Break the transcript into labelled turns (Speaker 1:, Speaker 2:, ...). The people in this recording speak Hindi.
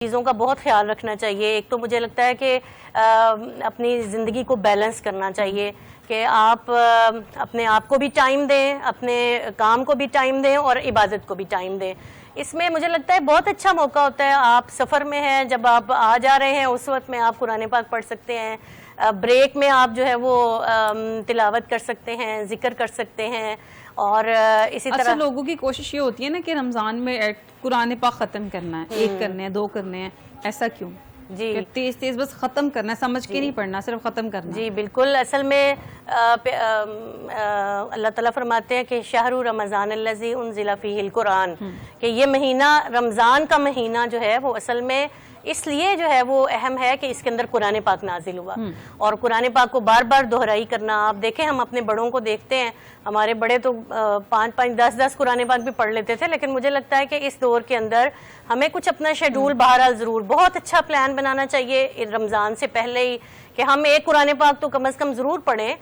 Speaker 1: चीज़ों का बहुत ख्याल रखना चाहिए। एक तो मुझे लगता है कि अपनी ज़िंदगी को बैलेंस करना चाहिए कि आप अपने आप को भी टाइम दें, अपने काम को भी टाइम दें और इबादत को भी टाइम दें। इसमें मुझे लगता है बहुत अच्छा मौका होता है। आप सफ़र में हैं, जब आप आ जा रहे हैं उस वक्त में आप कुरान पाक पढ़ सकते हैं। ब्रेक में आप जो है वो तिलावत कर सकते हैं, जिक्र कर सकते हैं। और इसी तरह
Speaker 2: लोगों की कोशिश ये होती है ना कि रमज़ान में कुरान पाक ख़त्म करना है, एक करने हैं, दो करने हैं, ऐसा क्यों?
Speaker 1: जी,
Speaker 2: तेज तेज बस ख़त्म करना है, समझ के नहीं पढ़ना, सिर्फ ख़त्म करना।
Speaker 1: जी बिल्कुल। असल में अल्लाह ताला फरमाते हैं कि शाहरु रमज़ान अल्लज़ी उनज़िला फ़ीहिल कुरान, कि ये महीना रमज़ान का महीना जो है वो असल में इसलिए जो है वो अहम है कि इसके अंदर कुरान पाक नाजिल हुआ। और कुरान पाक को बार बार दोहराई करना, आप देखें हम अपने बड़ों को देखते हैं, हमारे बड़े तो 5-5, 10-10 कुरान पाक भी पढ़ लेते थे। लेकिन मुझे लगता है कि इस दौर के अंदर हमें कुछ अपना शेड्यूल बहरहाल ज़रूर बहुत अच्छा प्लान बनाना चाहिए रमज़ान से पहले ही, कि हम एक कुरान पाक तो कम से कम ज़रूर पढ़ें।